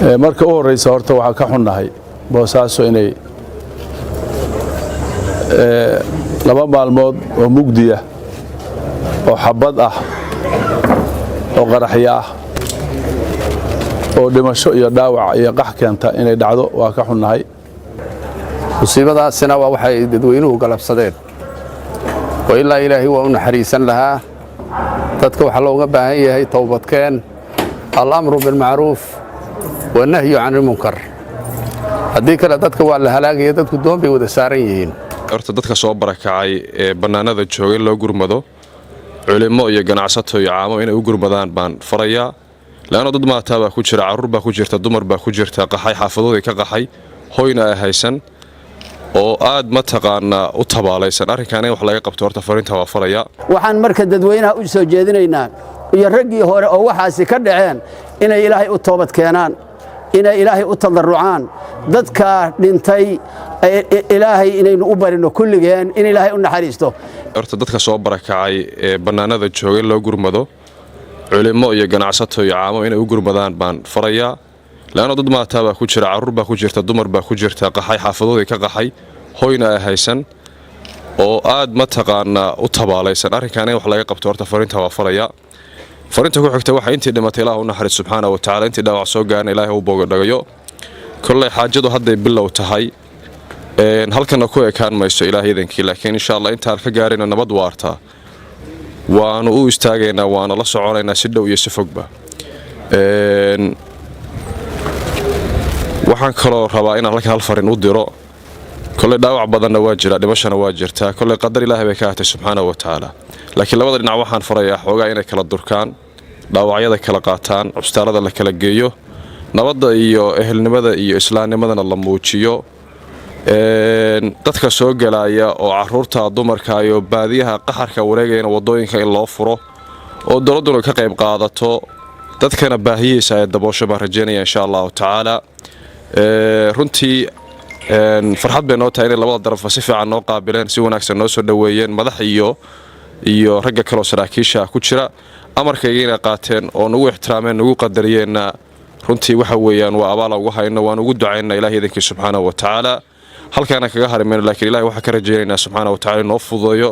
marka u horeysa horta waxa ka xunnahay boosaaso inay laba maalmood oo mugdiya oo xabad ah oo qaraxya ah oo dhimasho iyo dhaawac iyo qax keenta inay dhacdo waa ka xunnahay musiibadaasina waa waxay dadweynuhu galabsadeen oo ilaa ilaahay waa u naxariisan lahaa dadka waxa looga baahan yahay tawbadkeen al-amru bil ma'ruf wa nahyu 'anil munkar haddii kale dadka waa la halaagaya dadku doon bay wada saaran yihiin horta dadka soo barakacay ee bannaanada joogay loo gurmado culimo iyo ganacsato iyo caamo inay u gurmadaan baan farayaa laana dad maataa baa ku jira carruur baa ku jirta dumar baa ku jirta qaxay xaafadoodii ka qaxay hoyna ay haysan oo aad ma taqaanaa u tabaalaysan arrinkan in wax laga qabto horta fariinta waa farayaa waxaan marka dadweynaha u soo jeedinaynaa iyo raggii hore oo waxaasi ka dhaceen inay ilaahay u toobad keenaan inay ilaahay u tadarrucaan dadka dhintay ilaahay inaynu u barino kulligeen in ilaahay u naxariisto horta dadka soo barakacay ee bannaanada joogay loo gurmado culimo iyo ganacsato iyo caamo inay u gurmadaan baan farayaa laana dad maataa baa ku jira carruur baa ku jirta dumar baa ku jirta qaxay xaafadoodii ka qaxay hoyna ay haysan oo aad ma taqaanaa u tabaalaysan arrinkan in wax laga qabto horta fariinta waa farayaa fariinta ku xigta waxa intii dhimatay Ilaahu naxariis subhanahu wa ta'ala intii dhaawac soo gaarnay Ilaahay uu booga dhagayo kullay xaajadu hadday bilow tahay halkana ku ekaan mayso Ilaahay idinkii laakiin insha Allah intaan ka gaarina nabad waarta waanu u istaagaynaa waana la soconaynaa si dhow iyo si fogba waxaan kaloo rabaa inaan halka hal fariin u diro kullay dhaawac badanna waa jira dhimashana waa jirtaa kullay qadar Ilaahay bay ka hatay subhanahu wa ta'ala laakiin labada dhinac waxaan farayaa xoogaa inay kala durkaan dhaawacyada kala qaataan cusbitaalada la kala geeyo nabadda iyo ehelnimada iyo islaamnimadana la muujiyo dadka soo galaya oo carruurta dumarka iyo baadiyaha qaxarka wareegayna wadooyinka in loo furo oo dawladdu ka qayb qaadato dadkana baahiyiisa ay daboosho baan rajeynaya insha Allah ta'ala runtii farxad bay noo tahay in labada daraf si fiican noo qaabileen si wanaagsan noo soo dhaweeyeen madax iyo ragga kale oo saraakiisha ku jira amarkayga qaateen oo nagu ixtiraameen nagu qadariyeen runtii waxa weeyaan waa abaal ugu hayno waan ugu ducaynaa Ilaahay idinkii subhanahu wa ta'ala halkaana kaga harimeen laakiin Ilaahay waxa ka rajaynaynaa subhanahu wa ta'ala noo fududeeyo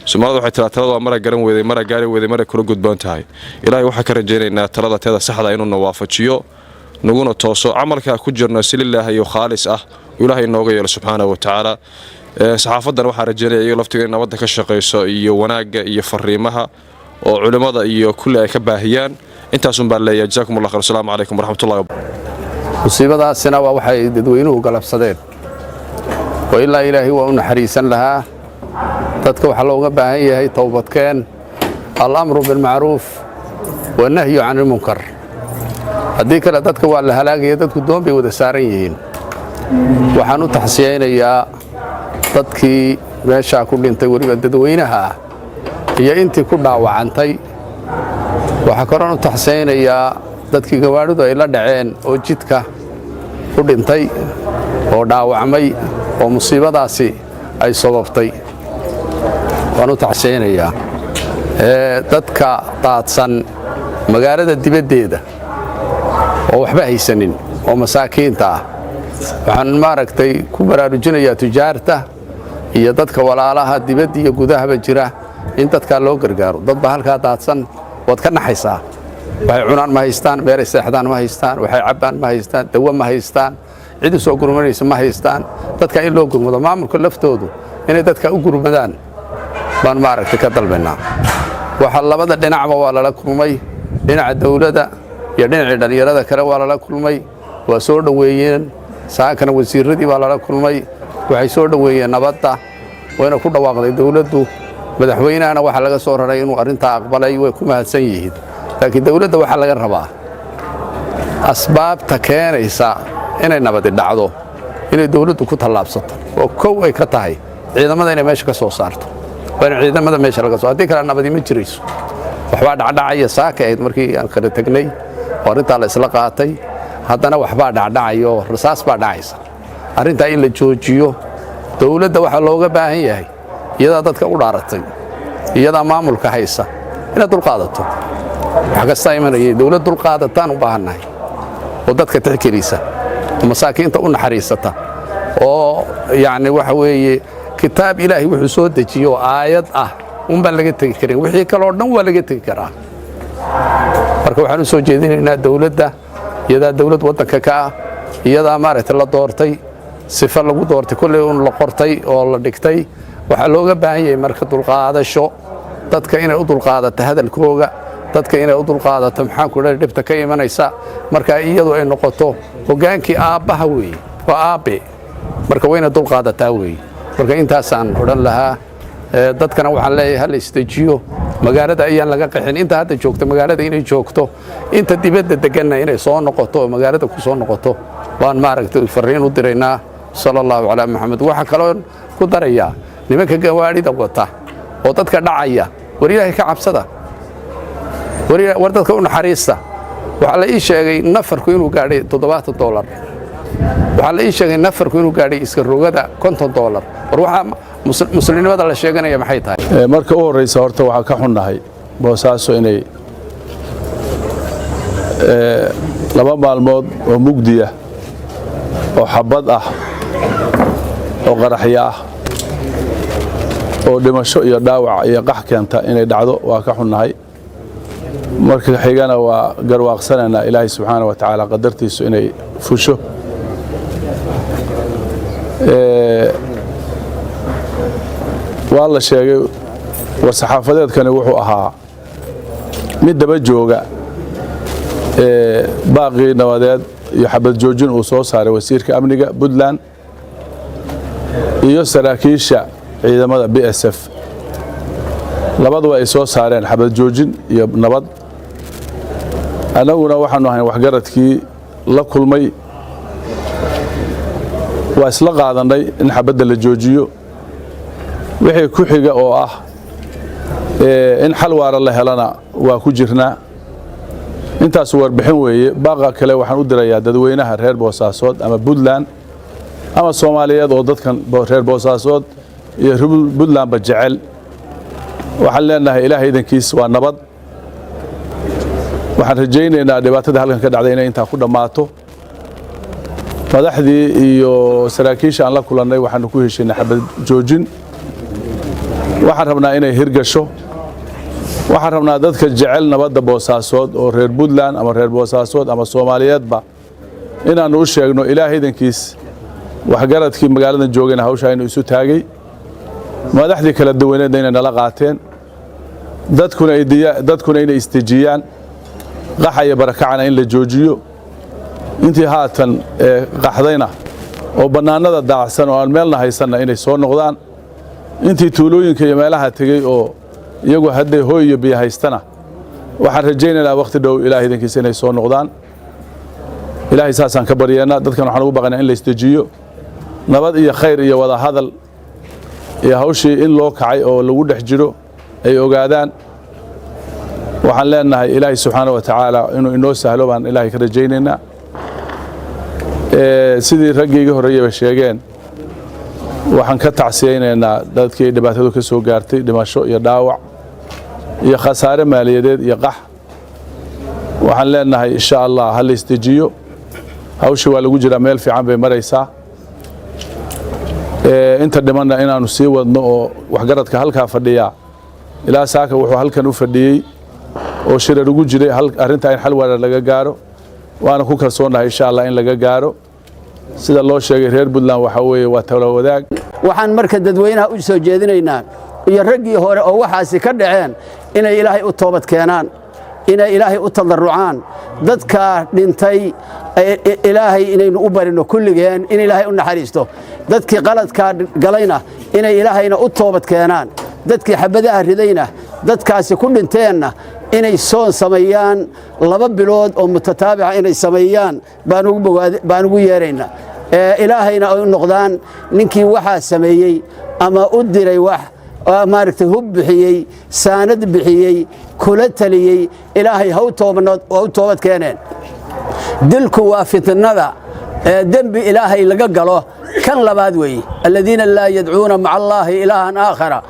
Soomaalidu waxay talada waa mara garan weeday mara gaari weeday mara kula gudboon tahay Ilaahay waxa ka rajaynaynaa talada teeda saxda inuu nawaafajiyo naguna tooso amalka ku jirno si lilaahi iyo khaalis ah Ilaahay nooga yeelo subhanahu wa ta'ala saxaafadan waxa rajeynaya laftiga nabadda ka shaqeyso iyo wanaaga iyo fariimaha oo culimada iyo kulli ay ka baahiyaan intaas baan leeyahay jazaakumullahu khayr assalamu alaykum warahmatullahi musiibadaasina waa waxay dadweynuhu galabsadeen oo ilaa ilaahay waa u naxariisan lahaa dadka waxa looga baahan yahay tawbadkeen al-amru bil ma'ruf wa nahyu 'anil munkar haddii kale dadka waa la halaagaya dadku doon bay wada saaran yihiin waxaan u taxsiyeynayaa dadkii meesha ku dhintay wariga dadweynaha iyo intii ku dhaawacantay waxa korona u taxsiyeynayaa dadkii gawaaridu ay la dhaceen oo jidka ku dhintay oo dhaawacmay oo musiibadaasi ay sababtay waan u taxsiyeynayaa dadka daadsan magaalada dibaddeeda oo waxba haysanin oo masaakiinta ah waxaan maaragtay ku baraarujinayaa tujaarta iyo dadka walaalaha dibadda iyo gudahaba jira in dadka loo gargaaro dadba halka daadsan wad ka naxaysaa waxay cunaan ma haystaan beer seexdaan ma haystaan waxay cabaan ma haystaan dawo ma haystaan cid soo gurmanaysa ma haystaan dadka in loo gurmado maamulka laftoodu inay dadka u gurmadaan baan maaragtay ka dalbanaa waxa labada dhinacba waa la kulmay dhinaca dawladda iyo dhinaca dhalinyarada kale waa la kulmay waa soo dhaweeyeen saakana wasiiradii waa la kulmay waxay soo dhaweeyeen nabadda wayna ku dhawaaqday dawladdu madaxweynahana waxa laga soo raray inuu arinta aqbalay way ku mahadsan yihiin laakiin dawladda waxa laga rabaa asbaabta keenaysa inay nabadi dhacdo inay dawladdu ku tallaabsato oo kow ay ka tahay ciidamada inay meesha ka soo saarto waa ciidamada meesha laga soo haddii kale nabadi ma jirayso waxbaa dhacdhacaya saaka ahayd markii aan kala tagnay oo arintaa la isla qaatay haddana waxbaa dhacdhacayo rasaas baa dhacaysa arintaa in la joojiyo dawladda waxa looga baahan yahay iyadaa dadka u dhaaratay iyadaa maamulka haysa inaad dulqaadato wax kasta imanayay dawlad dulqaadataan u baahannahay oo dadka tixgelisa masaakiinta u naxariisata oo yani waxa weeye kitaab ilaahay wuxuu soo dejiyo aayad ah baan laga tagi karin wixii kale oo dhan waa laga tagi karaa marka waxaan u soo jeedinaynaa dawladda iyada dawlad wadanka ka ah iyada maaragtay la doortay sifa lagu doortay kulli un la qortay oo la dhigtay waxa looga baahan yahay marka dulqaadasho dadka inay u dulqaadato hadalkooga dadka inay u dulqaadato maxaan ku dhahay dhibta ka imanaysa marka iyadu ay noqoto hogaankii aabbaha weeye waa aabe marka wayna dulqaadataa weeye marka intaasaan odhan lahaa dadkana waxaan leeyahay hal istajiyo magaalada ayaan laga qaxin inta hadda joogto magaalada inay joogto inta dibadda deganna inay soo noqoto magaalada ku soo noqoto waan maaragtay fariin u diraynaa sallallahu ala muhammad waxa kale ku daraya nimanka gawaarida wata oo dadka dhacaya war ilaahay ka cabsada war dadka u naxariista waxa la ii sheegay nafarku inuu gaadhay $7 waxa la ii sheegay nafarku inuu gaadhay iska rogada $50 war waxa muslimnimada la sheeganaya maxay tahay marka u horeysa horta waxa ka xunnahay boosaaso inay laba maalmood oo mugdiya oo xabad ah oo qaraxya ah oo dhimasho iyo dhaawac iyo qax keenta inay dhacdo waa ka xunnahay marka xigana waa garwaaqsanana ilaahay subxaanahu wa ta'ala qadartiisu inay fusho waa la sheegay war saxaafadeedkani wuxuu ahaa mid daba jooga baaqii nabadeed iyo xabad joojin uu soo saaray wasiirka amniga Puntland iyo saraakiisha ciidamada BSF labaduba ay soo saareen xabad joojin iyo nabad anaguna waxaanu ahayn waxgaradkii la kulmay waa isla qaadanay in xabadda la joojiyo wixii ku xiga oo ah in xal waara la helana waa ku jirnaa intaas warbixin weeye baaqa kale waxaan u dirayaa dadweynaha reer Boosaasood ama Puntland ama Soomaaliyeed oo dadkan reer Boosaasood iyo Puntland ba jecel waxaan leenahay ilaahay idankiis waa nabad waxaan rajaynaynaa dhibaatada halkan ka dhacday inay inta ku dhamaato madaxdii iyo saraakiisha aan la kulannay waxaan ku heshiinay xabad joojin waxaan rabnaa inay hirgasho waxaan rabnaa dadka jecel nabadda Boosaasood oo reer Puntland ama reer Boosaasood ama Soomaaliyeedba inaanu u sheegno ilaahay idankiis waxgaradkii magaalada joogayna hawsha inuu isu taagay madaxdii kala duwaneed inay nala qaateen dadkuna inay istijiyaan qaxaya barakacana in la joojiyo intii haatan qaxdayna oo banaanada daacsan oo aan meelna haysanna inay soo noqdaan intii tuulooyinka iyo meelaha tagay oo iyagu hadday hooy iyo biyo haystana waxaan rajaynaynaa waqti dhow ilaahay idankiisa inay soo noqdaan ilaahay saasaan ka baryeena dadkan waxaan ugu baqaynaa in la istajiyo nabad iyo khayr iyo wada hadal iyo hawshii in loo kacay oo lagu dhex jiro ay ogaadaan waxaan leenahay ilaahay subxaanahu wa ta'ala inuu inoo sahlo baan ilaahay ka rajaynaynaa sidii raggii horeeyay sheegeen waxaan ka tacsiyaynaynaa dadkii dhibaatadu ka soo gaartay dhimasho iyo dhaawac iyo khasaare maaliyadeed iyo qax waxaan leenahay insha Allah hal istajiyo hawshii waa lagu jiraa meel fiican bay maraysaa inta dhimanna inaanu sii wadno oo waxgaradka halka fadhiya ilaa saaka wuxuu halkan u fadhiyay oo shirar ugu jiray arinta in xal waara laga gaaro waana ku kalsoonahay insha Allah in laga gaaro sida loo sheegay reer Puntland waxa weeye waa tawla wadaag waxaan marka dadweynaha u soo jeedinaynaa iyo raggii hore oo waxaasi ka dhaceen inay ilaahay u toobad keenaan inay ilaahay u tadarrucaan dadka dhintay ilaahay inaynu u barino kulligeen in ilaahay u naxariisto dadkii qaladka galayna inay ilaahayna u toobad keenaan dadkii xabadaha ridayna dadkaasi ku dhinteenna inay soon sameeyaan 2 bilood oo mutataabica inay sameeyaan baan ugu yeeraynaa ilaahayna ay noqdaan ninkii waxa sameeyay ama u diray wax maaragtay hub bixiyay saanad bixiyay kula taliyay ilaahay ha u toobad keeneen dilku waa fitnada dambi ilaahay laga galo kan labaad weeye alladina la yad'uuna ma'a allahi ilahan aakhara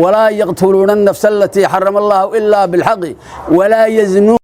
ولا يقتلون النفس التي حرم الله إلا بالحق ولا يزنون